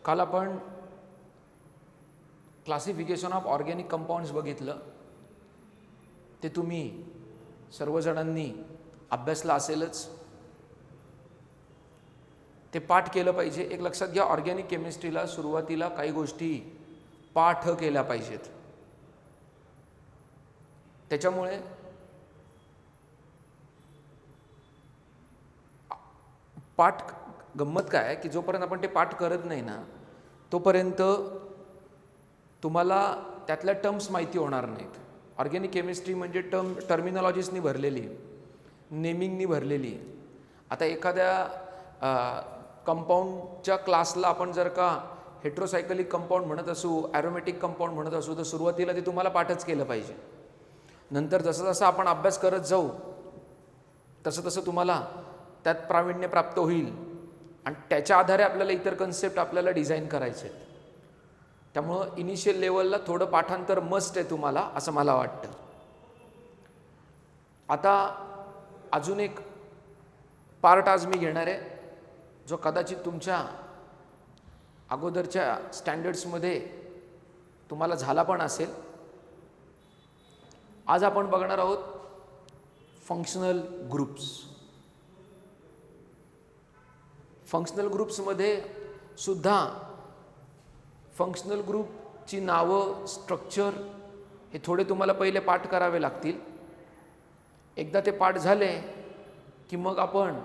काल आपण classification of organic compounds बघितलं. ते तुम्ही सर्वजणांनी अभ्यासलं असेलच, ते पाठ केलं पाहिजे. एक लक्षात घ्या, ऑर्गॅनिक केमिस्ट्रीला सुरुवातीला काही गोष्टी पाठ केल्या पाहिजेत. त्याच्यामुळे पाठ गंमत काय आहे की जोपर्यंत आपण ते पाठ करत नाही ना तोपर्यंत तुम्हाला त्यातल्या टर्म्स माहिती होणार नाहीत. ऑर्गॅनिक केमिस्ट्री म्हणजे टर्मिनॉलॉजीजनी भरलेली, नेमिंगनी भरलेली. आता एखाद्या कंपाऊंडच्या क्लासला आपण जर का हेट्रोसायकलिक कंपाऊंड म्हणत असू, ॲरोमॅटिक कंपाऊंड म्हणत असू, तर सुरुवातीला ते तुम्हाला पाठच केलं पाहिजे. नंतर जसं जसं आपण अभ्यास करत जाऊ तसं तसं तुम्हाला त्यात प्रावीण्य प्राप्त होईल आणि त्याच्या आधारे आपल्याला इतर कन्सेप्ट आपल्याला डिझाईन करायचे आहेत. त्यामुळं इनिशियल लेवलला थोडं पाठांतर मस्ट आहे तुम्हाला, असं मला वाटतं. आता अजून एक पार्ट आज मी घेणार आहे जो कदाचित तुमच्या अगोदरच्या स्टँडर्ड्समध्ये तुम्हाला झाला पण असेल. आज आपण बघणार आहोत फंक्शनल ग्रुप्स. फंक्शनल ग्रुप्समध्ये सुद्धा फंक्शनल ग्रुपची नावं, स्ट्रक्चर हे थोडे तुम्हाला पहिले पाठ करावे लागतील. एकदा ते पाठ झाले की मग आपण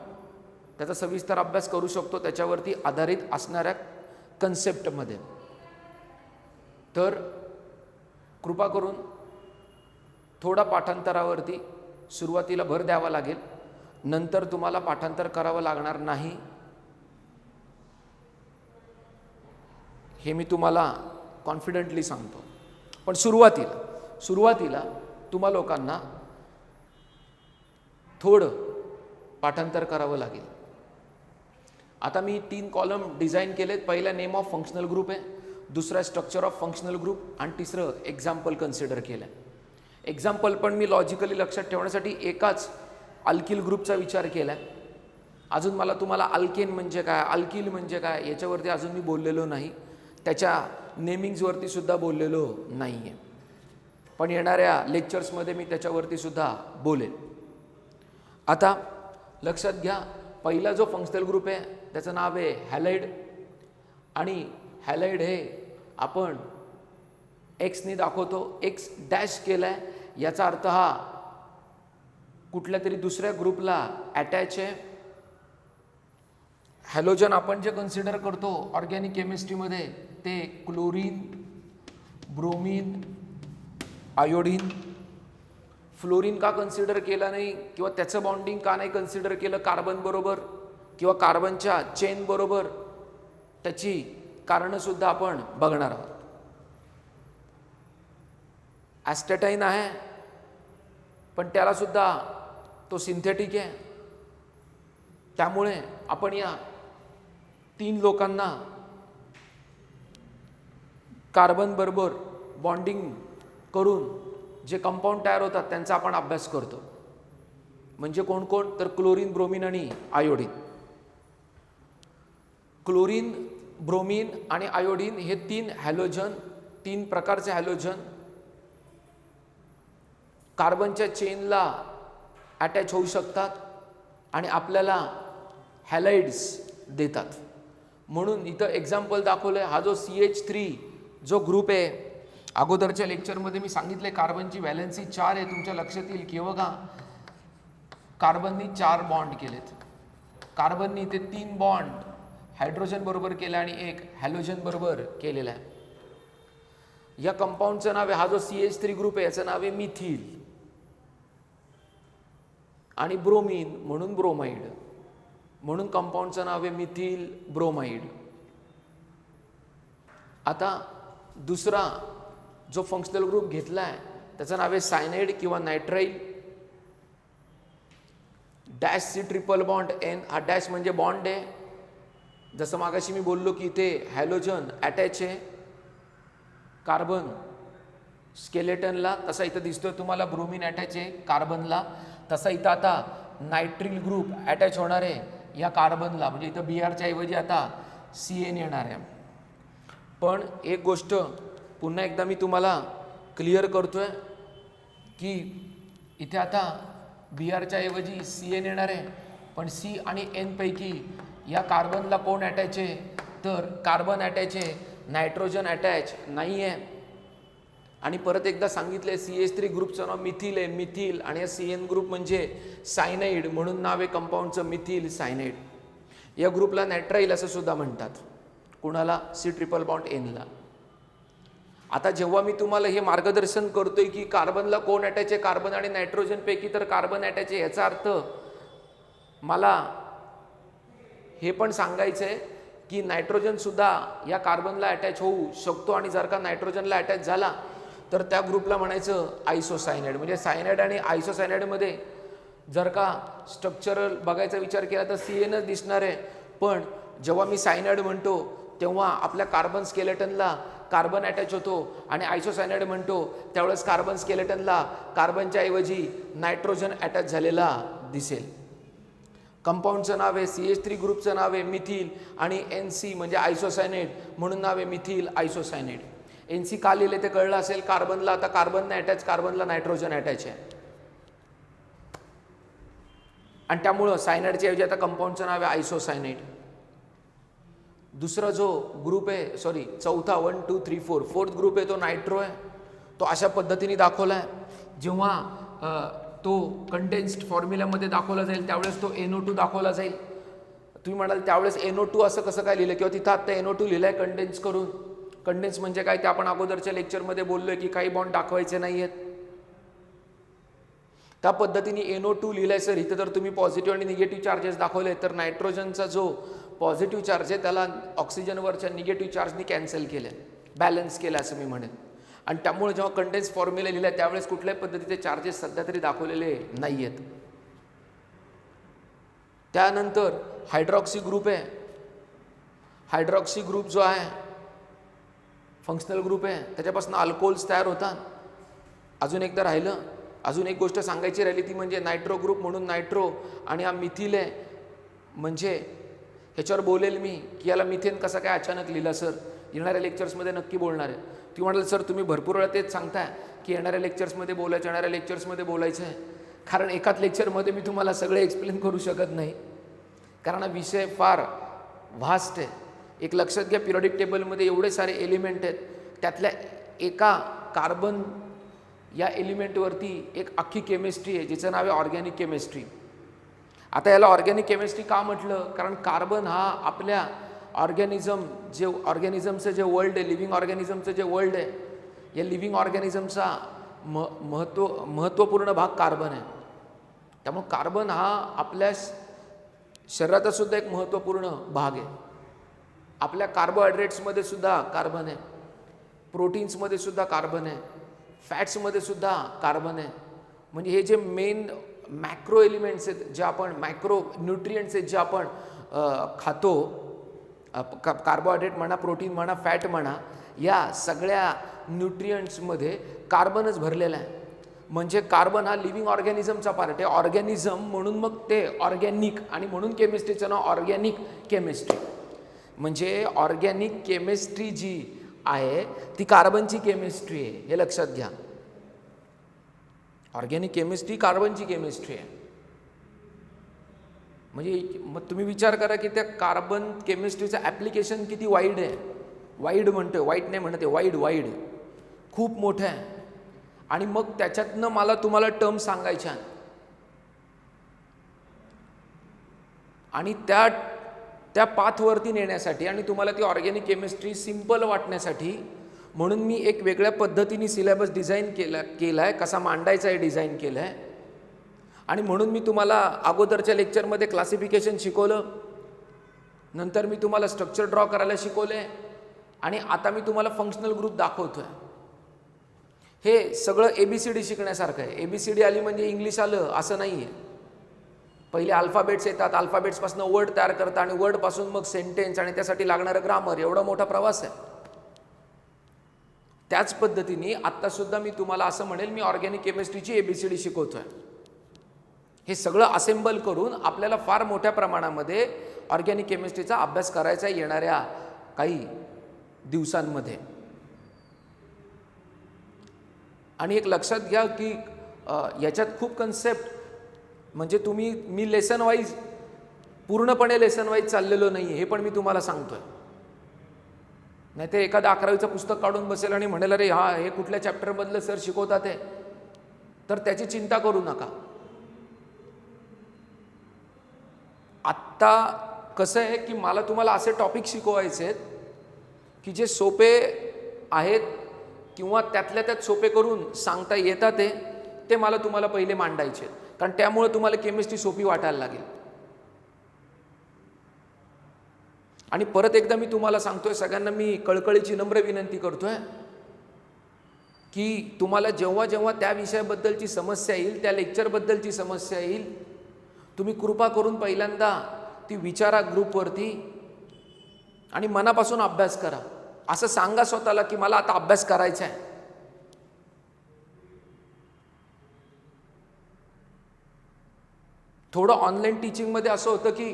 त्याचा सविस्तर अभ्यास करू शकतो त्याच्यावरती आधारित असणाऱ्या कन्सेप्टमध्ये. तर कृपा करून थोडा पाठांतरावरती सुरुवातीला भर द्यावा लागेल, नंतर तुम्हाला पाठांतर करावं लागणार नाही हे मी तुम्हाला कॉन्फिडेंटली सांगतो. पण सुरुवातीला तुम्हा लोकांना थोडं पाठांतर करावं लागेल. आता मी 3 कॉलम डिझाईन केलेत. पहिला नेम ऑफ फंक्शनल ग्रुप आहे, दुसरा स्ट्रक्चर ऑफ फंक्शनल ग्रुप आणि तिसरं एक्झाम्पल कन्सिडर केलं आहे. एक्झाम्पल पण मी लॉजिकली लक्षात ठेवण्यासाठी एकाच अल्किल ग्रुपचा विचार केला आहे. अजून मला तुम्हाला अल्केन म्हणजे काय, अल्किल म्हणजे काय याच्यावरती अजून मी बोललेलो नाही, त्याच्या नेमिंग्सवरती सुद्धा बोललेलो नाही आहे. पण येणाऱ्या लेक्चर्समध्ये मी त्याच्यावरती सुद्धा बोलेन. आता लक्षात घ्या, पहिला जो फंक्शनल ग्रुप आहे त्याचं नाव आहे हॅलाइड. आणि हॅलाइड हे आपण एक्सने दाखवतो. एक्स डॅश केला आहे याचा अर्थ हा कुठल्या तरी दुसऱ्या ग्रुपला अटॅच आहे. हॅलोजन आपण जे कन्सिडर करतो ऑर्गॅनिक केमिस्ट्रीमध्ये ते क्लोरीन, ब्रोमीन, आयोडीन. फ्लोरीन का कन्सिडर केला नाही किंवा त्याचं बॉन्डिंग का नाही कन्सिडर केलं कार्बन बरोबर किंवा कार्बनच्या चेन बरोबर, त्याची कारणंसुद्धा आपण बघणार आहोत. ॲस्टॅटाईन आहे पण त्यालासुद्धा तो सिंथेटिक आहे. त्यामुळे आपण या 3 लोकांना कार्बन बरोबर बॉन्डिंग करून जे कंपाऊंड तयार होतात त्यांचा आपण अभ्यास करतो. म्हणजे कोण कोण, तर क्लोरीन, ब्रोमीन आणि आयोडीन. क्लोरीन, ब्रोमीन आणि आयोडीन हे 3 हॅलोजन, 3 प्रकारचे हॅलोजन कार्बनच्या चेनला अटॅच होऊ शकतात आणि आपल्याला हॅलाइड्स देतात. म्हणून इथं एक्झाम्पल दाखवलं आहे. हा जो CH3 जो ग्रुप आहे, अगोदरच्या लेक्चरमध्ये मी सांगितले कार्बनची व्हॅलेन्सी 4 आहे. तुमच्या लक्षात येईल की बघा कार्बननी 4 बॉन्ड केलेत. कार्बननी ते 3 बॉन्ड हायड्रोजन बरोबर केले आणि 1 हॅलोजन बरोबर केलेला आहे. या कंपाऊंडचं नाव आहे, हा जो CH3 ग्रुप आहे याचं नाव आहे मिथिल. आणि ब्रोमीन म्हणून ब्रोमाइड, म्हणून कंपाऊंडचं नाव आहे मिथिल ब्रोमाइड. आता दुसरा जो फंक्शनल ग्रुप घेतला आहे त्याचं नाव आहे सायनाइड किंवा nitrile. Dash C triple bond N, हा डॅश म्हणजे बॉन्ड आहे. जसं मागाशी मी बोललो की इथे हॅलोजन अटॅच आहे कार्बन स्केलेटनला, तसा इथं दिसतोय तुम्हाला ब्रोमीन अटॅच आहे कार्बनला. तसा इथं आता नायट्रिल ग्रुप अटॅच होणार आहे या कार्बनला, म्हणजे इथं BRच्या ऐवजी आता CN येणार आहे. पण एक गोष्ट पुन्हा एकदा मी तुम्हाला क्लिअर करतोय की इथे आता Br ऐवजी Cn येणार आहे, पण C आणि N पैकी या कार्बनला कोण अटॅच आहे, तर कार्बन अटॅच आहे, नायट्रोजन अटॅच नाही आहे. आणि परत एकदा सांगितले CH3 ग्रुपचं नाव मिथिल आहे, मिथिल, आणि CN ग्रुप म्हणजे सायनाइड म्हणून नाव आहे कंपाऊंडचं मिथिल सायनाइड. या ग्रुपला नायट्राइल असं सुद्धा म्हणतात. कुणाला? C∼ Nला. आता जेव्हा मी तुम्हाला हे मार्गदर्शन करतोय की कार्बनला कोण अटॅच आहे, कार्बन आणि नायट्रोजन पैकी तर कार्बन अटॅच आहे, याचा अर्थ मला हे पण सांगायचं आहे की नायट्रोजन सुद्धा या कार्बनला अटॅच होऊ शकतो, आणि जर का नायट्रोजनला अटॅच झाला तर त्या ग्रुपला म्हणायचं आयसोसायनाइड. म्हणजे सायनाइड आणि आयसोसायनाइडमध्ये जर का स्ट्रक्चरल बघायचा विचार केला तर CNच दिसणार आहे, पण जेव्हा मी सायनाइड म्हणतो तेव्हा आपल्या कार्बन स्केलेटनला कार्बन अटॅच होतो, आणि आयसोसायनाइड म्हणतो त्यावेळेस कार्बन स्केलेटनला कार्बनच्या ऐवजी नायट्रोजन अटॅच झालेला दिसेल. कंपाऊंडचं नाव आहे, CH3 ग्रुपचं नाव आहे मिथिल, आणि NC म्हणजे आयसोसायनाइड म्हणून नाव आहे मिथिल आयसोसायनाइड. NC का लिहिले ते कळलं असेल. कार्बनला आता कार्बन अटॅच, कार्बनला नायट्रोजन अटॅच आहे, आणि त्यामुळं सायनाइडच्या ऐवजी आता कंपाऊंडचं नाव आहे आयसोसायनाइड. दुसरा जो ग्रुप आहे, सॉरी चौथा 1 2 3 4 फोर्थ ग्रुप आहे तो नायट्रो आहे. तो अशा पद्धतीने दाखवला आहे. जेव्हा तो कंडेन्स्ड फॉर्म्युल्यामध्ये दाखवला जाईल त्यावेळेस तो NO2 दाखवला जाईल. तुम्ही म्हणाल त्यावेळेस NO2 असं कसं काय लिहिलं, किंवा तिथं आता NO2 लिहिलंय कंडेन्स करून. कंडेन्स म्हणजे काय ते आपण अगोदरच्या लेक्चरमध्ये बोललोय की काही बॉन्ड दाखवायचे नाही आहेत. त्या पद्धतीने NO2 लिहिलंय सर इथं, तर तुम्ही पॉझिटिव्ह आणि निगेटिव्ह चार्जेस दाखवले, तर नायट्रोजनचा जो पॉझिटिव्ह चार्ज आहे त्याला ऑक्सिजनवरच्या निगेटिव्ह चार्जनी कॅन्सल केलं, बॅलन्स केलं असं मी म्हणेन. आणि त्यामुळे जेव्हा कंडेन्स फॉर्म्युला लिहिला त्यावेळेस कुठल्याही पद्धतीचे चार्जेस सध्या तरी दाखवलेले नाही आहेत. त्यानंतर हायड्रॉक्सी ग्रुप आहे. हायड्रॉक्सी ग्रुप जो आहे फंक्शनल ग्रुप आहे, त्याच्यापासून अल्कोहोल्स तयार होतात. अजून एकदा राहिलं, अजून एक गोष्ट सांगायची राहिली ती म्हणजे नायट्रो ग्रुप म्हणून नायट्रो, आणि हा मिथिल आहे. म्हणजे ह्याच्यावर बोलेल मी की याला मिथेन कसा काय अचानक लिहिला सर, येणाऱ्या लेक्चर्समध्ये नक्की बोलणार आहे. ती म्हणाल सर तुम्ही भरपूर वेळा तेच सांगताय की येणाऱ्या लेक्चर्समध्ये बोलायचं, येणाऱ्या लेक्चर्समध्ये बोलायचं आहे. कारण एकाच लेक्चरमध्ये मी तुम्हाला सगळे एक्सप्लेन करू शकत नाही, कारण हा विषय फार व्हास्ट आहे. एक लक्षात घ्या, पिरियडिक टेबलमध्ये एवढे सारे एलिमेंट आहेत, त्यातल्या एका कार्बन या एलिमेंटवरती एक अख्खी केमिस्ट्री आहे जिचं नाव आहे ऑर्गॅनिक केमिस्ट्री. आता याला ऑर्गॅनिक केमिस्ट्री का म्हटलं, कारण कार्बन हा आपल्या ऑर्गॅनिझमचं जे वर्ल्ड आहे, लिव्हिंग ऑर्गॅनिझमचं जे वर्ल्ड आहे, या लिव्हिंग ऑर्गॅनिझमचा महत्त्वपूर्ण भाग कार्बन आहे. त्यामुळे कार्बन हा आपल्या शरीराचा सुद्धा एक महत्त्वपूर्ण भाग आहे. आपल्या कार्बोहायड्रेट्समध्ये सुद्धा कार्बन आहे, प्रोटीन्समध्ये सुद्धा कार्बन आहे, फॅट्समध्ये सुद्धा कार्बन आहे. म्हणजे हे जे मेन मॅक्रो एलिमेंट्स आहेत, जे आपण मॅक्रो न्यूट्रिएंट्स आहेत जे आपण खातो, कार्बोहायड्रेट म्हणा, प्रोटीन म्हणा, फॅट म्हणा, या सगळ्या न्यूट्रिएंट्समध्ये कार्बनच भरलेला आहे. म्हणजे कार्बन हा लिव्हिंग ऑर्गॅनिझमचा पार्ट आहे. ऑर्गॅनिझम म्हणून मग ते ऑर्गॅनिक, आणि म्हणून केमिस्ट्रीचं नाव ऑर्गॅनिक केमिस्ट्री. म्हणजे ऑर्गॅनिक केमिस्ट्री जी आहे ती कार्बनची केमिस्ट्री आहे, हे लक्षात घ्या. ऑर्गॅनिक केमिस्ट्री कार्बनची केमिस्ट्री आहे. म्हणजे मग तुम्ही विचार करा की त्या कार्बन केमिस्ट्रीचं ॲप्लिकेशन किती वाईड आहे. वाईड म्हणतोय, वाईट नाही म्हणत आहे, वाईड खूप मोठं आहे. आणि मग त्याच्यातनं मला तुम्हाला टर्म सांगायच्या, आणि त्या पाथवरती नेण्यासाठी आणि तुम्हाला ती ऑर्गॅनिक केमिस्ट्री सिंपल वाटण्यासाठी म्हणून मी एक वेगळ्या पद्धतीने सिलेबस डिझाईन केला आहे, कसा मांडायचा आहे डिझाईन केलं आहे. आणि म्हणून मी तुम्हाला अगोदरच्या लेक्चरमध्ये क्लासिफिकेशन शिकवलं, नंतर मी तुम्हाला स्ट्रक्चर ड्रॉ करायला शिकवले, आणि आता मी तुम्हाला फंक्शनल ग्रुप दाखवतोय. हे सगळं ABCD शिकण्यासारखं आहे. ABCD आली म्हणजे इंग्लिश आलं असं नाही आहे. पहिले अल्फाबेट्स येतात, अल्फाबेट्सपासून वर्ड तयार करतात, आणि वर्डपासून मग सेंटेन्स, आणि त्यासाठी लागणारं ग्रामर, एवढा मोठा प्रवास आहे. त्याच पद्धतीने आत्तासुद्धा मी तुम्हाला असं म्हणेल, मी ऑर्गॅनिक केमिस्ट्रीची ABCD शिकवतोय. हे सगळं असेंबल करून आपल्याला फार मोठ्या प्रमाणामध्ये ऑर्गॅनिक केमिस्ट्रीचा अभ्यास करायचा येणाऱ्या काही दिवसांमध्ये. आणि एक लक्षात घ्या की याच्यात खूप कन्सेप्ट, म्हणजे मी लेसन वाईज पूर्णपणे लेसन वाईज चाललेलो नाही, हे पण मी तुम्हाला सांगतोय. नाही ते एखादं 11वीचं पुस्तक काढून बसेल आणि म्हणेल अरे हे कुठल्या चॅप्टरमधलं सर शिकवतात आहे, तर त्याची चिंता करू नका. आत्ता कसं आहे की मला तुम्हाला असे टॉपिक शिकवायचे आहेत की जे सोपे आहेत किंवा त्यातल्या त्यात सोपे करून सांगता येतात ते मला तुम्हाला पहिले मांडायचे आहेत, कारण त्यामुळे तुम्हाला केमिस्ट्री सोपी वाटायला लागेल. आणि परत एकदा मी तुम्हाला सांगतोय, सगळ्यांना मी कळकळीची नम्र विनंती करतोय की तुम्हाला जेव्हा जेव्हा त्या विषयाबद्दलची समस्या येईल, त्या लेक्चरबद्दलची समस्या येईल, तुम्ही कृपा करून पहिल्यांदा ती विचारा ग्रुपवरती आणि मनापासून अभ्यास करा. असं सांगा स्वतःला की मला आता अभ्यास करायचा आहे. थोडं ऑनलाईन टीचिंगमध्ये असं होतं की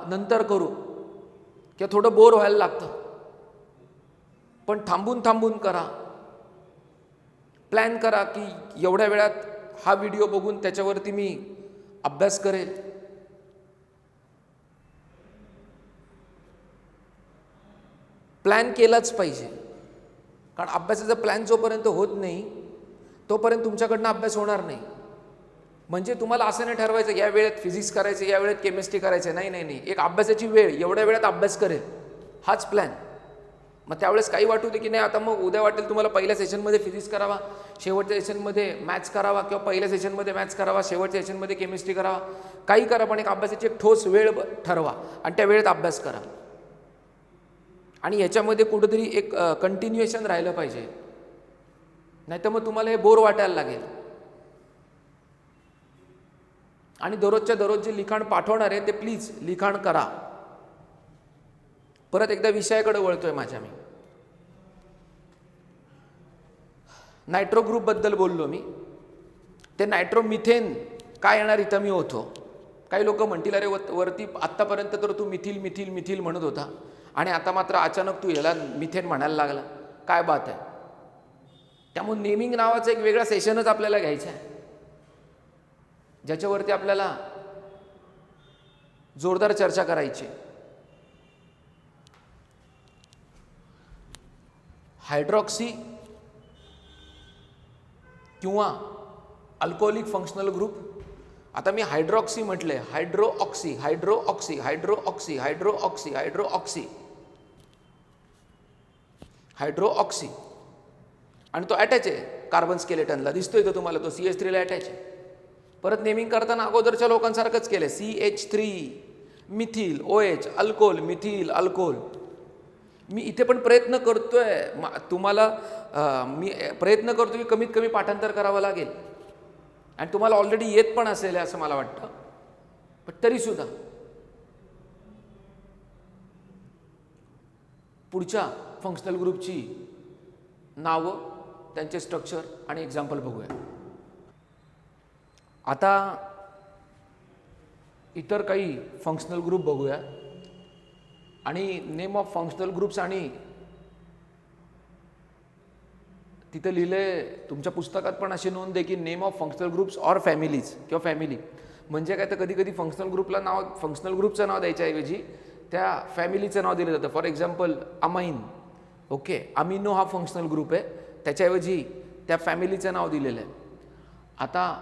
नंतर करू किंवा थोडं बोर व्हायला लागतं, पण थांबून थांबून करा. प्लॅन करा की एवढ्या वेळात हा व्हिडिओ बघून त्याच्यावरती मी अभ्यास करेल. प्लॅन केलाच पाहिजे, कारण अभ्यासाचा प्लॅन जोपर्यंत होत नाही तोपर्यंत तुमच्याकडनं अभ्यास होणार नाही. म्हणजे तुम्हाला असं नाही ठरवायचं या वेळेत फिजिक्स करायचं, या वेळेत केमिस्ट्री करायचं. नाही, एक अभ्यासाची वेळ, एवढ्या वेळात अभ्यास करेल, हाच प्लॅन. मग त्यावेळेस काही वाटू दे की नाही आता मग उद्या वाटेल तुम्हाला पहिल्या सेशनमध्ये फिजिक्स करावा, शेवटच्या सेशनमध्ये मॅथ्स करावा, किंवा पहिल्या सेशनमध्ये मॅथ्स करावा, शेवटच्या सेशनमध्ये केमिस्ट्री करावा. काही करा, पण एक अभ्यासाची एक ठोस वेळ ठरवा आणि त्या वेळेत अभ्यास करा. आणि याच्यामध्ये कुठंतरी एक कंटिन्युएशन राहिलं पाहिजे, नाही तर मग तुम्हाला हे बोर वाटायला लागेल. आणि दररोजच्या दररोज जे लिखाण पाठवणार आहे ते प्लीज लिखाण करा. परत एकदा विषयाकडे वळतोय माझ्या. मी नायट्रो ग्रुपबद्दल बोललो. मी ते नायट्रोमिथेन काय येणार इथं मी होतो. काही लोक म्हणतील अरे वरती आत्तापर्यंत तर तू मिथिल मिथिल मिथिल म्हणत होता आणि आता मात्र अचानक तू याला मिथेन म्हणायला लागला, काय बात आहे. त्यामुळे नेमिंग नावाचं एक वेगळा सेशनच आपल्याला घ्यायचं आहे, ज्याच्यावरती आपल्याला जोरदार चर्चा करायची. हायड्रॉक्सी किंवा अल्कोहोलिक फंक्शनल ग्रुप. आता मी हायड्रॉक्सी म्हटले, हायड्रोऑक्सी, हायड्रोऑक्सी, हायड्रोऑक्सी, हायड्रोऑक्सी, हायड्रोऑक्सी, हायड्रोऑक्सी. आणि तो अटॅच आहे कार्बन स्केलेटनला, दिसतोय का तुम्हाला, तो CH3 ला अटॅच आहे. परत नेमिंग करताना अगोदरच्या लोकांसारखंच केलंय, CH3 methyl OH alcohol, methyl alcohol. मी इथे पण प्रयत्न करतोय तुम्हाला, मी प्रयत्न करतो की कमीत कमी पाठांतर करावं लागेल आणि तुम्हाला ऑलरेडी येत पण असेल असं मला वाटतं. पण तरीसुद्धा पुढच्या फंक्शनल ग्रुपची नावं, त्यांचे स्ट्रक्चर आणि एक्झाम्पल बघूया. आता इतर काही फंक्शनल ग्रुप बघूया. आणि नेम ऑफ फंक्शनल ग्रुप्स, आणि तिथे लिहिले तुमच्या पुस्तकात पण अशी नोंद आहे की name of functional groups or families किंवा फॅमिली. म्हणजे काय, तर कधी कधी फंक्शनल ग्रुपला फंक्शनल ग्रुपचं नाव द्यायच्याऐवजी त्या फॅमिलीचं नाव दिलं जातं. For example amine, okay, amino हा फंक्शनल ग्रुप आहे, त्याच्याऐवजी त्या फॅमिलीचं नाव दिलेलं आहे. आता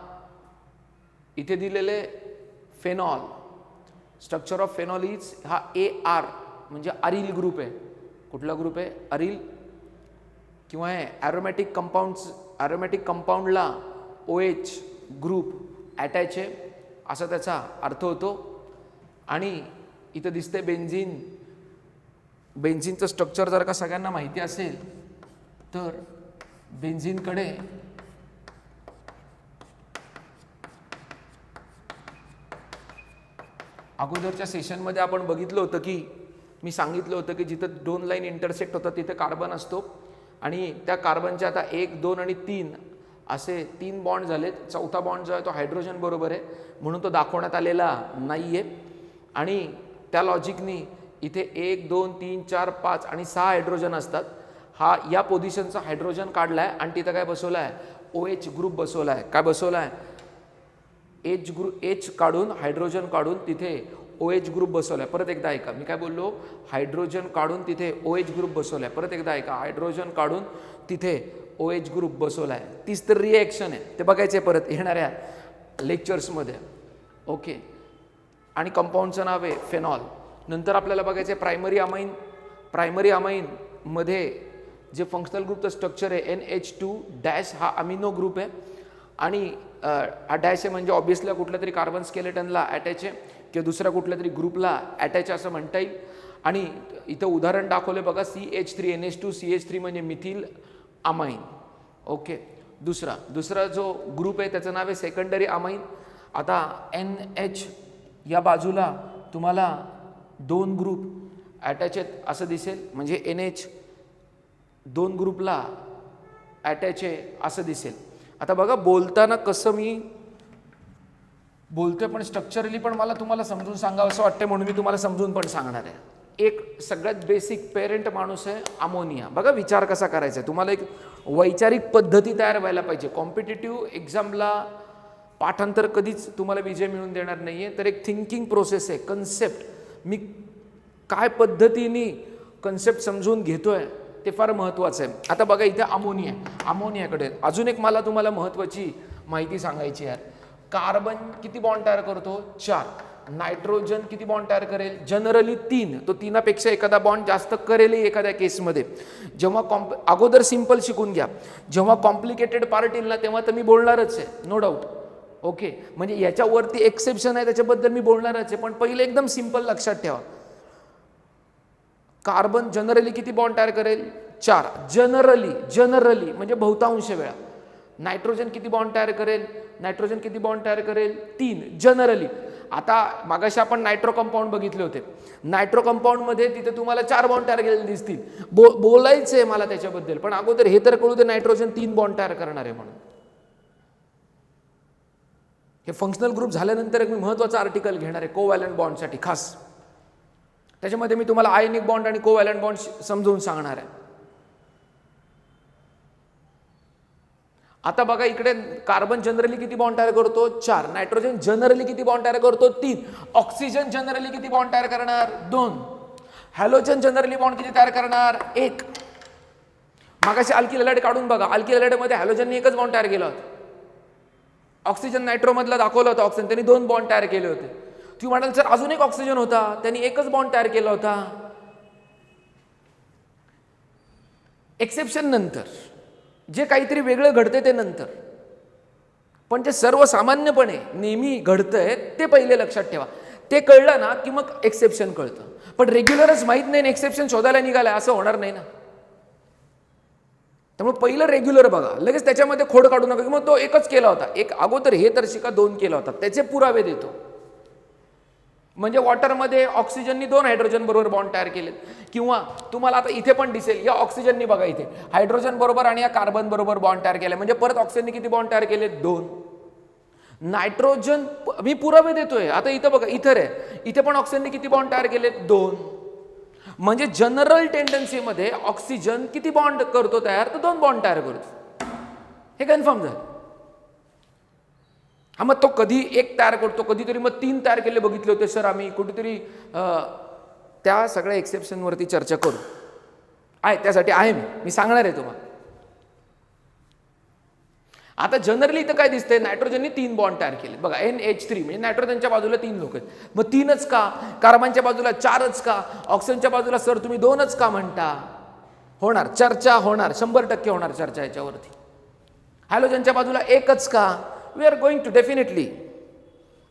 इथे दिलेले phenol, structure of phenol is हा AR म्हणजे अरिल ग्रुप आहे. कुठला ग्रुप आहे? अरिल. किंवा हे ॲरोमॅटिक कंपाऊंडला OH ग्रुप अटॅच आहे असा त्याचा अर्थ होतो. आणि इथं दिसते बेन्झीन. बेन्झीनचं स्ट्रक्चर जर का सगळ्यांना माहिती असेल तर बेन्झीनकडे अगोदरच्या सेशनमध्ये आपण बघितलं होतं की मी सांगितलं होतं की जिथं 2 लाईन इंटरसेक्ट होतात तिथे कार्बन असतो आणि त्या कार्बनच्या आता 1, 2 आणि 3 असे 3 बॉन्ड झालेत. चौथा बॉन्ड जो आहे तो हायड्रोजन बरोबर आहे म्हणून तो दाखवण्यात आलेला नाही आहे. आणि त्या लॉजिकनी इथे 1 2 3 4 5 आणि 6 हायड्रोजन असतात. हा या पोझिशनचा हायड्रोजन काढलाय आणि तिथं काय बसवलं आहे, OH ग्रुप बसवला आहे. काय बसवला आहे, H काढून हायड्रोजन काढून तिथे OH ग्रुप बसवलाय. परत एकदा ऐका, मी काय बोललो, हायड्रोजन काढून तिथे OH ग्रुप बसवलाय. परत एकदा ऐका, हायड्रोजन काढून तिथे OH ग्रुप बसवलाय. तीच तर रिएक्शन आहे, ते बघायचे परत येणाऱ्या लेक्चर्समध्ये. ओके, आणि कंपाऊंडचं नाव आहे फेनॉल. नंतर आपल्याला बघायचं आहे प्रायमरी अमाइन. प्रायमरी अमाइनमध्ये जे फंक्शनल ग्रुपचं स्ट्रक्चर आहे NH2- हा अमिनो ग्रुप आहे आणि हा डॅश आहे म्हणजे ऑब्व्हियसली कुठल्या तरी कार्बन स्केलेटनला अटॅच आहे किंवा दुसऱ्या कुठल्या तरी ग्रुपला अटॅच असं म्हणता येईल. आणि इथं उदाहरण दाखवले बघा, CH3NH2CH3 म्हणजे मिथिल अमाइन. ओके, दुसरा जो ग्रुप आहे त्याचं नाव आहे सेकंडरी अमाइन. आता NH या बाजूला तुम्हाला 2 ग्रुप अटॅच आहेत असं दिसेल, म्हणजे NH 2 ग्रुपला अटॅच आहे असं दिसेल. आता बघा बोलताना कसं मी बोलतोय, पण स्ट्रक्चरली पण मला तुम्हाला समजून सांगावं असं वाटतं, म्हणून मी तुम्हाला समजून पण सांगणार आहे. एक सगळ्यात बेसिक पेरेंट माणूस आहे अमोनिया. बघा विचार कसा करायचा आहे, तुम्हाला एक वैचारिक पद्धती तयार व्हायला पाहिजे. कॉम्पिटिटिव्ह एक्झामला पाठांतर कधीच तुम्हाला विजय मिळवून देणार नाही आहे. तर एक थिंकिंग प्रोसेस आहे, कन्सेप्ट, मी काय पद्धतीने कन्सेप्ट समजून घेतोय ते फार महत्त्वाचं आहे. आता बघा इथे अमोनियाकडे अजून एक मला तुम्हाला महत्त्वाची माहिती सांगायची आहे. कार्बन किती बॉन्ड तयार करतो, 4. नायट्रोजन किती बॉन्ड तयार करेल, जनरली 3. तो 3पेक्षा एखादा बॉन्ड जास्त करेल एखाद्या केसमध्ये. जेव्हा अगोदर सिंपल शिकून घ्या, जेव्हा कॉम्प्लिकेटेड पार्ट येईल ना तेव्हा तर मी बोलणारच आहे, नो डाऊट. ओके, म्हणजे याच्यावरती एक्सेप्शन आहे त्याच्याबद्दल मी बोलणारच आहे, पण पहिले एकदम सिंपल लक्षात ठेवा. कार्बन जनरली किती बॉन्ड तयार करेल, 4. जनरली म्हणजे बहुतांश वेळा. नायट्रोजन किती बॉन्ड तयार करेल, 3. जनरली. आता मागाशी आपण नायट्रो कंपाऊंड बघितले होते. नायट्रो कंपाऊंडमध्ये तिथे तुम्हाला 4 बॉन्ड तयार केलेले दिसतील. बोलायचं आहे मला त्याच्याबद्दल, पण अगोदर हे तर कळू दे नायट्रोजन 3 बॉन्ड तयार करणार आहे म्हणून. हे फंक्शनल ग्रुप झाल्यानंतर एक मी महत्त्वाचा आर्टिकल घेणार आहे कोव्हॅलंट बॉन्डसाठी खास. त्याच्यामध्ये मी तुम्हाला आयनिक बॉन्ड आणि कोव्हॅलंट बॉन्ड समजून सांगणार आहे. आता बघा इकडे कार्बन जनरली किती बॉन्ड तयार करतो, 4. नायट्रोजन जनरली किती बॉन्ड तयार करतो, 3. ऑक्सिजन जनरली किती बॉन्ड तयार करणार, 2. हॅलोजन जनरली बॉन्ड किती तयार करणार, 1. मागाशी अल्किल हॅलाइड काढून बघा, अल्किल हॅलाइडमध्ये हॅलोजनने 1च बॉन्ड तयार केला होता. ऑक्सिजन नायट्रोमधला दाखवलं होतं ऑक्सिजन, त्यांनी 2 बॉन्ड तयार केले होते. तुम्ही म्हणाल सर अजून एक ऑक्सिजन होता, त्यांनी 1च बॉन्ड तयार केला होता. एक्सेप्शन नंतर, जे काहीतरी वेगळं घडते ते नंतर, पण जे सर्वसामान्यपणे नेहमी घडतंय ते पहिले लक्षात ठेवा. ते कळलं ना की मग एक्सेप्शन कळतं. पण रेग्युलरच माहीत नाही, एक्सेप्शन शोधायला निघालाय असं होणार नाही ना. त्यामुळे पहिलं रेग्युलर बघा, लगेच त्याच्यामध्ये खोड काढू नका की मग तो 1च केला होता. एक अगोदर हे तर शिका 2 केला होता, त्याचे पुरावे देतो. म्हणजे वॉटरमध्ये ऑक्सिजननी 2 हायड्रोजन बरोबर बॉन्ड तयार केलेत, किंवा तुम्हाला आता इथे पण दिसेल या ऑक्सिजननी बघा इथे हायड्रोजन बरोबर आणि या कार्बन बरोबर बॉन्ड तयार केले, म्हणजे परत ऑक्सिजननी किती बॉन्ड तयार केले, 2. नायट्रोजन मी पुरावे देतोय. आता इथं बघा इथं आहे, इथे पण ऑक्सिजनने किती बॉन्ड तयार केले, 2. म्हणजे जनरल टेंडन्सीमध्ये ऑक्सिजन किती बॉन्ड करतो तयार, तर 2 बॉन्ड तयार करतो. हे कन्फर्म झालं. हा मग तो कधी 1 तयार करतो, कधीतरी मग 3 तयार केले बघितले होते सर आम्ही कुठेतरी. त्या सगळ्या एक्सेप्शनवरती चर्चा करू, आहे त्यासाठी आहे मी सांगणार आहे तुम्हाला. आता जनरली इथं काय दिसतंय, नायट्रोजनने 3 बॉन्ड तयार केले बघा, NH3 म्हणजे नायट्रोजनच्या बाजूला 3 लोक आहेत. मग 3च का, कार्बनच्या बाजूला 4च का, ऑक्सिजनच्या बाजूला सर तुम्ही 2च का म्हणता. होणार चर्चा, होणार 100% होणार चर्चा याच्यावरती. हॅलोजनच्या बाजूला 1च का, we are going to definitely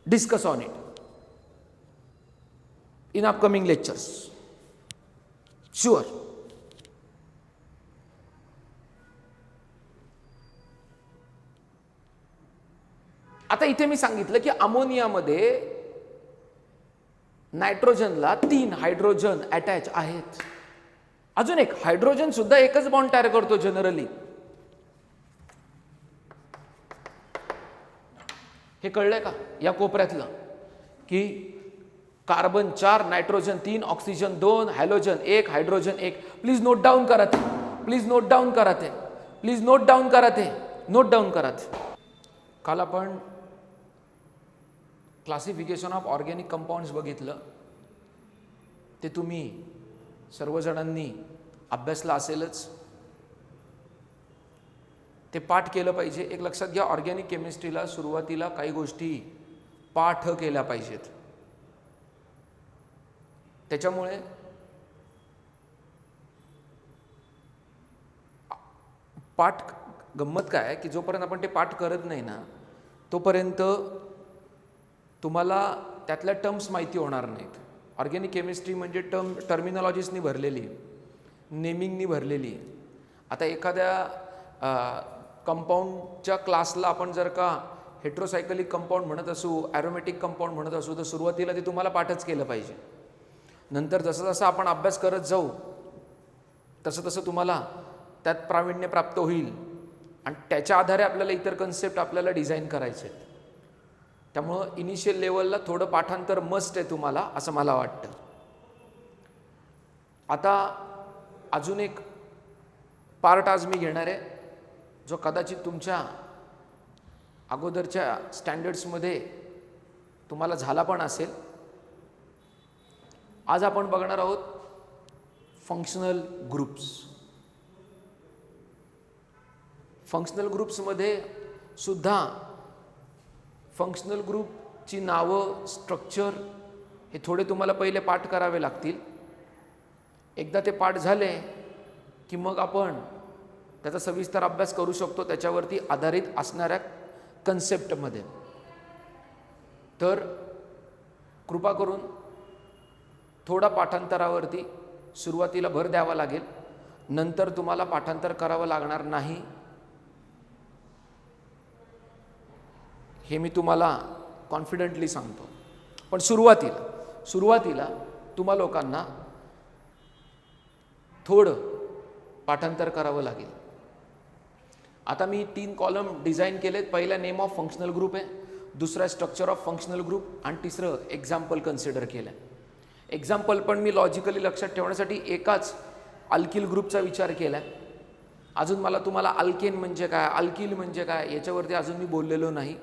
discuss on it in upcoming lectures, sure. आता इथे मी सांगितलं की अमोनियामध्ये नायट्रोजनला 3 हायड्रोजन अटॅच आहेत. अजून एक हायड्रोजन सुद्धा 1च बॉन्ड तयार करतो जनरली. हे कळलंय का या कोपऱ्यातलं, की carbon 4, nitrogen 3, oxygen 2, halogen 1, hydrogen 1. Please note down करा ते, प्लीज नोट डाऊन करा ते, प्लीज नोट डाऊन करा ते, नोट डाऊन करा ते. काल आपण क्लासिफिकेशन ऑफ ऑर्गॅनिक कंपाऊंड्स बघितलं. ते तुम्ही सर्वजणांनी अभ्यासला असेलच, ते पाठ केलं पाहिजे. एक लक्षात घ्या, ऑर्गॅनिक केमिस्ट्रीला सुरुवातीला काही गोष्टी पाठ केल्या पाहिजेत. त्याच्यामुळे पाठ गंमत काय आहे की जोपर्यंत आपण ते पाठ करत नाही ना तोपर्यंत तुम्हाला त्यातल्या टर्म्स माहिती होणार नाहीत. ऑर्गॅनिक केमिस्ट्री म्हणजे टर्मिनॉलॉजीजनी भरलेली, नेमिंगनी भरलेली. आता एखाद्या कंपाऊंडच्या क्लासला आपण जर का हेट्रोसायकलिक कंपाऊंड म्हणत असू, ॲरोमॅटिक कंपाऊंड म्हणत असू, तर सुरुवातीला ते तुम्हाला पाठच केलं पाहिजे. नंतर जसं जसं आपण अभ्यास करत जाऊ तसं तसं तुम्हाला त्यात प्रावीण्य प्राप्त होईल आणि त्याच्या आधारे आपल्याला इतर कन्सेप्ट आपल्याला डिझाईन करायचे आहेत. त्यामुळं इनिशियल लेवलला थोडं पाठांतर मस्ट आहे तुम्हाला, असं मला वाटतं. आता अजून एक पार्ट आज मी घेणार आहे जो कदाचित तुमच्या अगोदरच्या स्टँडर्ड्समध्ये तुम्हाला झाला पण असेल. आज आपण बघणार आहोत फंक्शनल ग्रुप्स. फंक्शनल ग्रुप्समध्ये सुद्धा फंक्शनल ग्रुपची नावं, स्ट्रक्चर हे थोडे तुम्हाला पहिले पाठ करावे लागतील. एकदा ते पाठ झाले की मग आपण त्याचा सविस्तर अभ्यास करू शकतो त्याच्यावरती आधारित असणाऱ्या कन्सेप्टमध्ये. तर कृपा करून थोडा पाठांतरावरती सुरुवातीला भर द्यावा लागेल, नंतर तुम्हाला पाठांतर करावं लागणार नाही हे मी तुम्हाला कॉन्फिडेंटली सांगतो. पण सुरुवातीला तुम्हा लोकांना थोडं पाठांतर करावं लागेल. आता मी 3 कॉलम डिझाईन केलेत. पहिला नेम ऑफ फंक्शनल ग्रुप आहे, दुसरा स्ट्रक्चर ऑफ फंक्शनल ग्रुप आणि तिसरं एक्झाम्पल कन्सिडर केलं आहे. एक्झाम्पल पण मी लॉजिकली लक्षात ठेवण्यासाठी एकाच अल्किल ग्रुपचा विचार केला आहे. अजून मला तुम्हाला अल्केन म्हणजे काय, अल्किल म्हणजे काय याच्यावरती अजून मी बोललेलो नाही,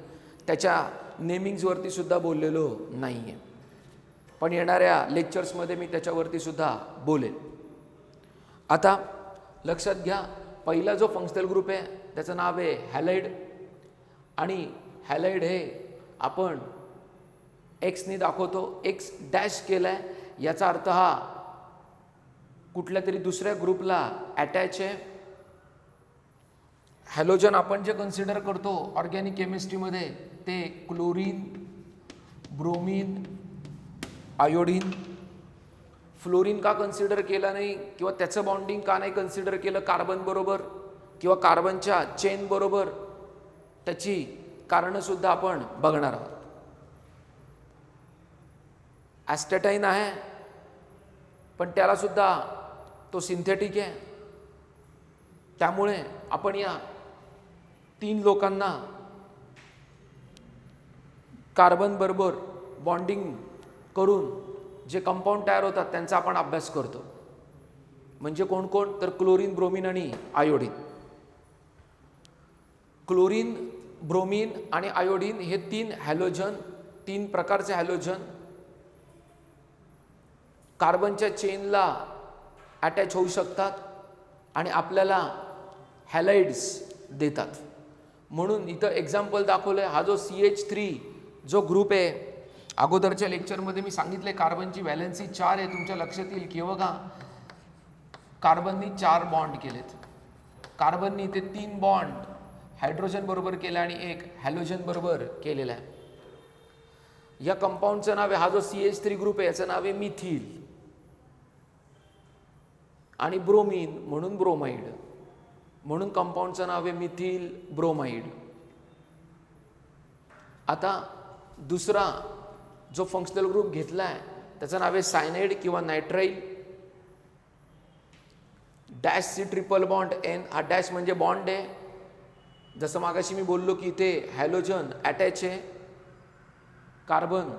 त्याच्या नेमिंग्सवरती सुद्धा बोललेलो नाही आहे. पण येणाऱ्या लेक्चर्समध्ये मी त्याच्यावरती सुद्धा बोलेन. आता लक्षात घ्या, पहिला जो फंक्शनल ग्रुप आहे त्याचं नाव आहे हॅलाइड. आणि हॅलाइड हे आपण एक्सने दाखवतो, एक्स डॅश केला आहे. याचा अर्थ हा कुठल्या तरी दुसऱ्या ग्रुपला अटॅच आहे. हॅलोजन आपण जे कन्सिडर करतो ऑर्गॅनिक केमिस्ट्रीमध्ये ते क्लोरीन, ब्रोमीन, आयोडीन. फ्लोरीन का कन्सिडर केला नाही किंवा त्याचं बॉन्डिंग का नाही कन्सिडर केलं कार्बन बरोबर किंवा कार्बनच्या चेन बरोबर, त्याची कारणंसुद्धा आपण बघणार आहोत. ॲस्टॅटाईन आहे पण त्यालासुद्धा तो सिंथेटिक आहे. त्यामुळे आपण या 3 लोकांना कार्बन बरोबर बॉन्डिंग करून जे कंपाऊंड तयार होतात त्यांचा आपण अभ्यास करतो. म्हणजे कोण कोण, तर क्लोरीन, ब्रोमीन आणि आयोडीन. क्लोरीन, ब्रोमीन आणि आयोडीन हे 3 हॅलोजन, 3 प्रकारचे हॅलोजन कार्बनच्या चेनला अटॅच होऊ शकतात आणि आपल्याला हॅलाइड्स देतात. म्हणून इथं एक्झाम्पल दाखवलं आहे. हा जो CH3 जो ग्रुप आहे, अगोदरच्या लेक्चरमध्ये मी सांगितले कार्बनची व्हॅलेन्सी 4 आहे. तुमच्या लक्षात येईल की बघा कार्बननी 4 बॉन्ड केलेत. कार्बननी ते 3 बॉन्ड हायड्रोजन बरोबर केला आणि 1 हॅलोजन बरोबर केलेला आहे. या कंपाऊंडचं नाव आहे, हा जो CH3 ग्रुप आहे याचं नाव आहे मिथिल. आणि ब्रोमीन म्हणून ब्रोमाइड, म्हणून कंपाऊंडचं नाव आहे मिथिल ब्रोमाइड. आता दुसरा जो फंक्शनल ग्रुप घेतला आहे त्याचं नाव आहे सायनाइड किंवा nitrile. Dash C triple bond N, हा डॅश म्हणजे बॉन्ड आहे. जसं मागाशी मी बोललो की इथे हॅलोजन अटॅच आहे कार्बन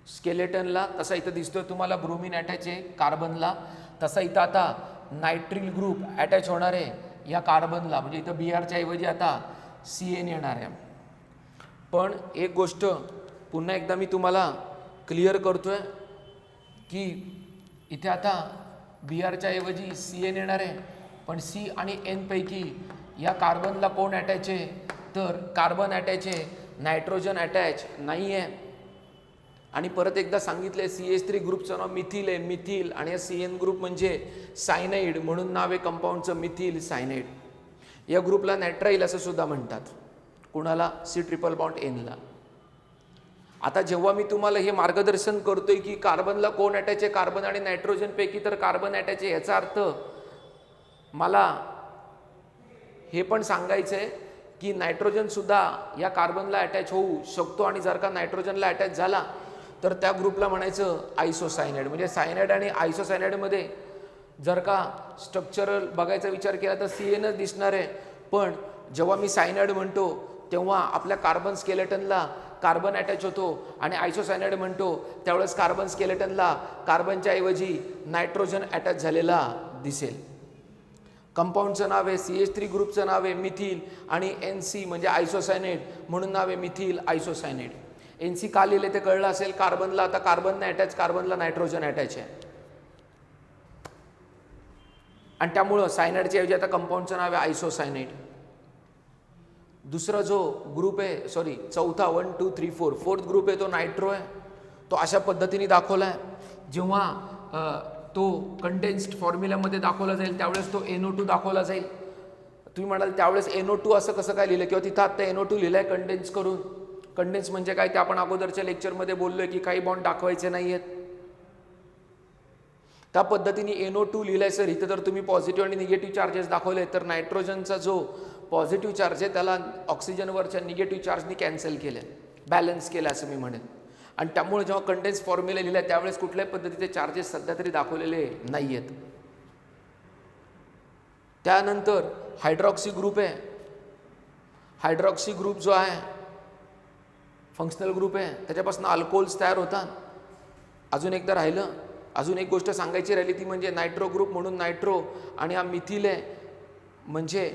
स्केलेटनला, तसा इथं दिसतोय तुम्हाला ब्रोमिन अटॅच आहे कार्बनला, तसा इथं आता नायट्रिल ग्रुप अटॅच होणार आहे या कार्बनला, म्हणजे इथं Brच्या ऐवजी आता CN येणार आहे. पण एक गोष्ट पुन्हा एकदा मी तुम्हाला क्लिअर करतोय की इथे आता Brच्या ऐवजी CN येणार आहे, पण C आणि N पैकी या कार्बनला कोण अटॅच आहे, तर कार्बन अटॅच आहे, नायट्रोजन अटॅच नाही आहे. आणि परत एकदा सांगितले CH3 ग्रुपचं नाव मिथिल आहे, मिथिल, आणि CN ग्रुप म्हणजे सायनाइड म्हणून नाव आहे कंपाऊंडचं, मिथिल सायनाइड. या ग्रुपला नायट्राइल असं सुद्धा म्हणतात. कुणाला? C∼N ला. आता जेव्हा मी तुम्हाला हे मार्गदर्शन करतोय की कार्बनला कोण अटॅच आहे, कार्बन आणि नायट्रोजन पैकी तर कार्बन अटॅच आहे, याचा अर्थ मला हे पण सांगायचं आहे की नायट्रोजन सुद्धा या कार्बनला अटॅच होऊ शकतो, आणि जर का नायट्रोजनला अटॅच झाला तर त्या ग्रुपला म्हणायचं आयसोसायनाइड. म्हणजे सायनाइड आणि आयसोसायनाइडमध्ये जर का स्ट्रक्चरल बघायचा विचार केला तर CNच दिसणार आहे, पण जेव्हा मी सायनाइड म्हणतो तेव्हा आपल्या कार्बन स्केलेटनला कार्बन अटॅच होतो, आणि आयसोसायनाइड म्हणतो त्यावेळेस कार्बन स्केलेटनला कार्बनच्या ऐवजी नायट्रोजन अटॅच झालेला दिसेल. कंपाऊंडचं नाव आहे, CH3 ग्रुपचं नाव आहे मिथिल, आणि NC म्हणजे आयसोसायनाइड म्हणून नाव आहे मिथिल आयसोसायनाइड. NC का लिहिले ते कळलं असेल. कार्बनला आता कार्बन अटॅच, कार्बनला नायट्रोजन अटॅच आहे, आणि त्यामुळं सायनाइडच्या ऐवजी आता कंपाऊंडचं नाव आहे आयसोसायनाइड. दुसरा जो ग्रुप आहे, सॉरी चौथा, 1 2 3 4 फोर्थ ग्रुप आहे तो नायट्रो आहे. तो अशा पद्धतीने दाखवला आहे. जेव्हा तो कंडेन्स्ड फॉर्म्युल्यामध्ये दाखवला जाईल त्यावेळेस तो NO2 दाखवला जाईल. तुम्ही म्हणाल त्यावेळेस NO2 असं कसं काय लिहिलं, किंवा तिथं आता NO2 लिहिलंय कंडेन्स करून. कंडेन्स म्हणजे काय ते आपण अगोदरच्या लेक्चरमध्ये बोललोय की काही बॉन्ड दाखवायचे नाही आहेत. त्या पद्धतीने NO2 लिहिलंय सर. इथं तर तुम्ही पॉझिटिव्ह आणि निगेटिव्ह चार्जेस दाखवले, तर नायट्रोजनचा जो पॉझिटिव्ह चार्ज आहे त्याला ऑक्सिजनवरच्या निगेटिव्ह चार्जनी कॅन्सल केलं, बॅलन्स केलं असं मी म्हणेन. आणि त्यामुळे जेव्हा कंडेन्स फॉर्म्युला लिहिला त्यावेळेस कुठल्याही पद्धतीचे चार्जेस सध्या तरी दाखवलेले नाही आहेत. त्यानंतर हायड्रॉक्सी ग्रुप आहे. हायड्रॉक्सी ग्रुप जो आहे फंक्शनल ग्रुप आहे, त्याच्यापासून अल्कोहोल्स तयार होतात. अजून एकदा राहिलं, अजून एक गोष्ट सांगायची राहिली ती म्हणजे नायट्रो ग्रुप म्हणून नायट्रो, आणि हा मिथिल आहे. म्हणजे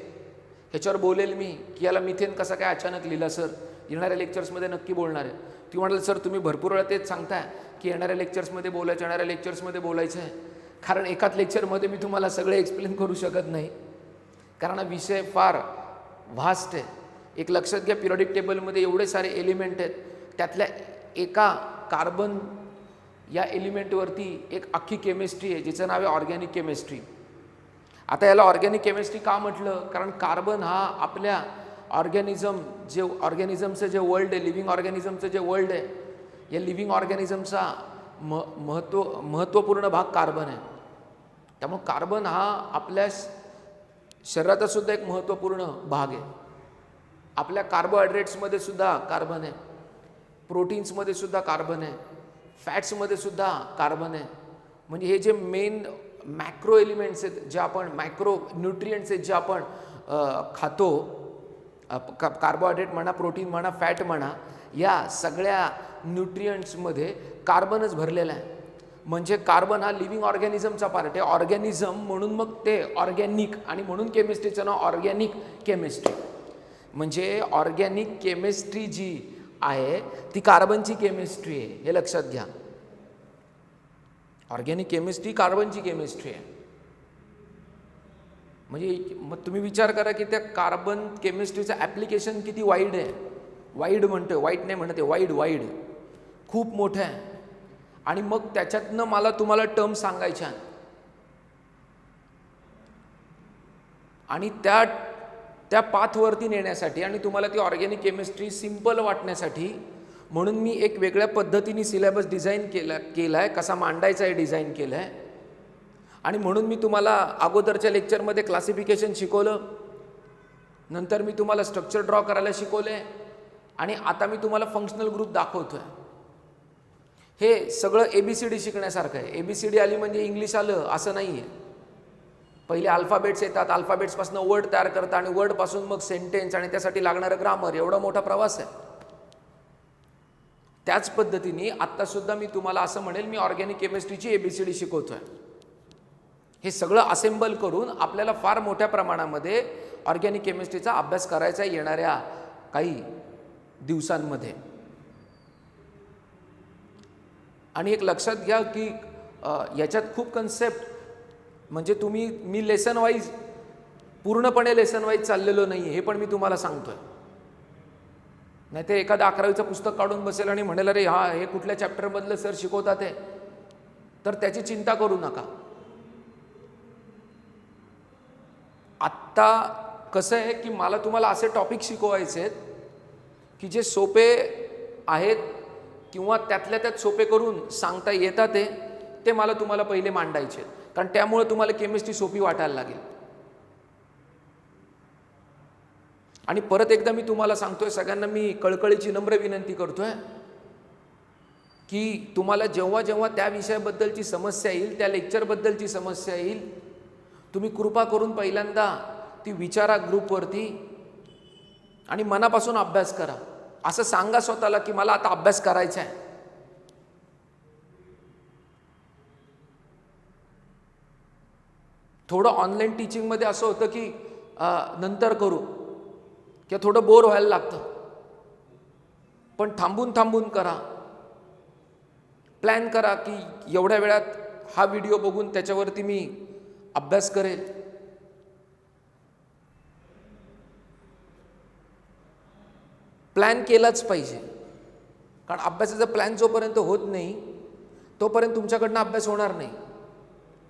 ह्याच्यावर बोलेल मी की याला मिथेन कसं काय अचानक लिहिलं सर, येणाऱ्या लेक्चर्समध्ये नक्की बोलणार आहे. ती म्हणाल सर तुम्ही भरपूर वेळा तेच सांगताय की येणाऱ्या लेक्चर्समध्ये बोलायचं, येणाऱ्या लेक्चर्समध्ये बोलायचं आहे. कारण एकाच लेक्चरमध्ये मी तुम्हाला सगळे एक्सप्लेन करू शकत नाही, कारण हा विषय फार व्हास्ट आहे. एक लक्षात घ्या, पिरियडिक टेबलमध्ये एवढे सारे एलिमेंट आहेत, त्यातल्या एका कार्बन या एलिमेंटवरती एक अख्खी केमिस्ट्री आहे जिचं नाव आहे ऑर्गॅनिक केमिस्ट्री. आता याला ऑर्गॅनिक केमिस्ट्री का म्हटलं, कारण कार्बन हा आपल्या ऑर्गॅनिझमचं जे वर्ल्ड आहे, लिव्हिंग ऑर्गॅनिझमचं जे वर्ल्ड आहे, या लिव्हिंग ऑर्गॅनिझमचा महत्त्वपूर्ण भाग कार्बन आहे. त्यामुळे कार्बन हा आपल्या शरीराचा सुद्धा एक महत्त्वपूर्ण भाग आहे. आपल्या कार्बोहायड्रेट्समध्ये सुद्धा कार्बन आहे, प्रोटीन्समध्ये सुद्धा कार्बन आहे, फॅट्समध्ये सुद्धा कार्बन आहे. म्हणजे हे जे मेन मॅक्रो एलिमेंट्स आहेत, जे आपण मॅक्रो न्यूट्रिएंट्स आहेत जे आपण खातो, कार्बोहायड्रेट म्हणा, प्रोटीन म्हणा, फॅट म्हणा, या सगळ्या न्यूट्रिएंट्समध्ये कार्बनच भरलेला आहे. म्हणजे कार्बन हा लिव्हिंग ऑर्गॅनिझमचा पार्ट आहे. ऑर्गॅनिझम म्हणून मग ते ऑर्गॅनिक, आणि म्हणून केमिस्ट्रीचं नाव ऑर्गॅनिक केमिस्ट्री. म्हणजे ऑर्गॅनिक केमिस्ट्री जी आहे ती कार्बनची केमिस्ट्री आहे, हे लक्षात घ्या. ऑर्गॅनिक केमिस्ट्री कार्बनची केमिस्ट्री आहे. म्हणजे मग तुम्ही विचार करा की त्या कार्बन केमिस्ट्रीचं ॲप्लिकेशन किती वाईड आहे. वाईड म्हणतोय, वाईट नाही म्हणत आहे, वाईड खूप मोठं आहे. आणि मग त्याच्यातनं मला तुम्हाला टर्म सांगायच्या, आणि त्या पाथवरती नेण्यासाठी आणि तुम्हाला ती ऑर्गॅनिक केमिस्ट्री सिंपल वाटण्यासाठी म्हणून मी एक वेगळ्या पद्धतीने सिलेबस डिझाईन केला आहे, कसा मांडायचा आहे डिझाईन केलं आहे. आणि म्हणून मी तुम्हाला अगोदरच्या लेक्चरमध्ये क्लासिफिकेशन शिकवलं, नंतर मी तुम्हाला स्ट्रक्चर ड्रॉ करायला शिकवले, आणि आता मी तुम्हाला फंक्शनल ग्रुप दाखवतोय. हे सगळं ABCD शिकण्यासारखं आहे. ABCD आली म्हणजे इंग्लिश आलं असं नाही आहे. पहिले अल्फाबेट्स येतात, अल्फाबेट्सपासून वर्ड तयार करतात, आणि वर्डपासून मग सेंटेन्स, आणि त्यासाठी लागणारं ग्रामर, एवढा मोठा प्रवास आहे. त्याच पद्धतीने आत्तासुद्धा मी तुम्हाला असं म्हणेल, मी ऑर्गॅनिक केमिस्ट्रीची ABCD शिकवतोय. हे सगळं असेंबल करून आपल्याला फार मोठ्या प्रमाणामध्ये ऑर्गॅनिक केमिस्ट्रीचा अभ्यास करायचा येणाऱ्या काही दिवसांमध्ये. आणि एक लक्षात घ्या की याच्यात खूप कन्सेप्ट, म्हणजे मी लेसन वाईज पूर्णपणे लेसन वाईज चाललेलो नाही, हे पण मी तुम्हाला सांगतोय. नाही ते एखादं 11वीचं पुस्तक काढून बसेल आणि म्हणेल अरे हे कुठल्या चॅप्टरमधलं सर शिकवतात आहे, तर त्याची चिंता करू नका. आत्ता कसं आहे की मला तुम्हाला असे टॉपिक शिकवायचे आहेत की जे सोपे आहेत किंवा त्यातल्या त्यात सोपे करून सांगता येतात ते मला तुम्हाला पहिले मांडायचे आहेत, कारण त्यामुळे तुम्हाला केमिस्ट्री सोपी वाटायला लागेल. आणि परत एकदा मी तुम्हाला सांगतोय, सगळ्यांना मी कळकळीची नम्र विनंती करतोय की तुम्हाला जेव्हा जेव्हा त्या विषयाबद्दलची समस्या येईल, त्या लेक्चरबद्दलची समस्या येईल, तुम्ही कृपा करून पहिल्यांदा ती विचारा ग्रुपवरती आणि मनापासून अभ्यास करा. असं सांगा स्वतःला की मला आता अभ्यास करायचा आहे. थोडं ऑनलाईन टीचिंगमध्ये असं होतं की नंतर करू किंवा थोडं बोर व्हायला लागतं, पण थांबून थांबून करा. प्लॅन करा की एवढ्या वेळात हा व्हिडिओ बघून त्याच्यावरती मी अभ्यास करेल. प्लॅन केलाच पाहिजे, कारण अभ्यासाचा प्लॅन जोपर्यंत होत नाही तोपर्यंत तुमच्याकडनं अभ्यास होणार नाही.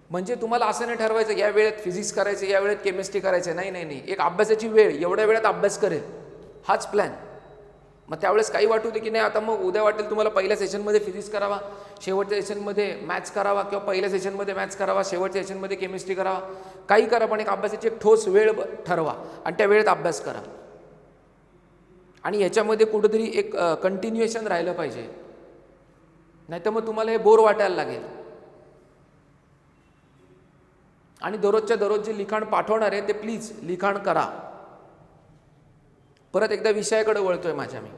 म्हणजे तुम्हाला असं नाही ठरवायचं या वेळेत फिजिक्स करायचं, या वेळेत केमिस्ट्री करायचं. नाही, एक अभ्यासाची वेळ, एवढ्या वेळात अभ्यास करेल, हाच प्लॅन. मग त्यावेळेस काही वाटू दे की नाही आता मग उद्या वाटेल तुम्हाला पहिल्या सेशनमध्ये फिजिक्स करावा, शेवटच्या सेशनमध्ये मॅथ्स करावा, किंवा पहिल्या सेशनमध्ये मॅथ्स करावा, शेवटच्या सेशनमध्ये केमिस्ट्री करावा. काही करा, पण एक अभ्यासाची एक ठोस वेळ ठरवा आणि त्या वेळेत अभ्यास करा. आणि ह्याच्यामध्ये कुठंतरी एक कंटिन्युएशन राहिलं पाहिजे, नाही तर मग तुम्हाला हे बोर वाटायला लागेल. आणि दररोजच्या दररोज जे लिखाण पाठवणार आहे ते प्लीज लिखाण करा. परत एकदा विषयाकडे वळतोय माझ्या. मी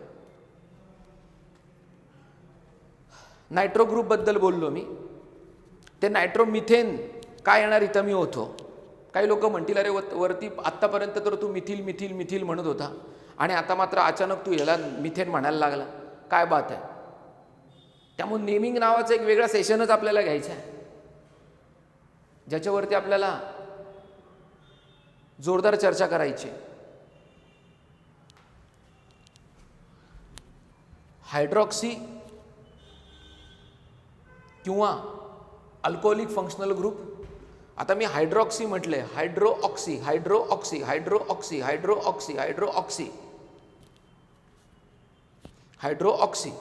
नायट्रो ग्रुपबद्दल बोललो. मी ते नायट्रोमिथेन काय येणार इथं मी होतो. काही लोक म्हणतील अरे वरती आत्तापर्यंत तर तू मिथिल मिथिल मिथिल म्हणत होता आणि आता मात्र अचानक तू याला मिथेन म्हणायला लागला, काय बात आहे. त्यामुळे नेमिंग नावाचं एक वेगळा सेशनच आपल्याला घ्यायचं आहे, ज्याच्यावरती आपल्याला जोरदार चर्चा करायची. हायड्रॉक्सी किंवा अल्कोहोलिक फंक्शनल ग्रुप. आता मी हायड्रॉक्सी म्हटलंय, हायड्रोऑक्सी हायड्रोऑक्सी हायड्रोऑक्सी हायड्रोऑक्सी हायड्रोऑक्सी हायड्रोऑक्सी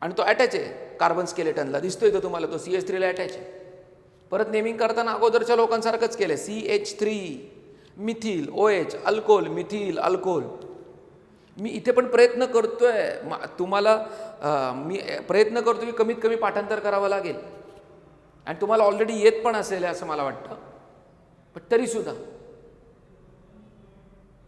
आणि तो अटॅच आहे कार्बन स्केलेटनला, दिसतोय तो तुम्हाला, तो CH3 ला अटॅच आहे. परत नेमिंग करताना अगोदरच्या लोकांसारखंच केलंय, CH3 methyl OH alcohol methyl alcohol. मी इथे पण प्रयत्न करतोय तुम्हाला, मी प्रयत्न करतो की कमीत कमी पाठांतर करावं लागेल आणि तुम्हाला ऑलरेडी येत पण असेल असं मला वाटतं, पण तरीसुद्धा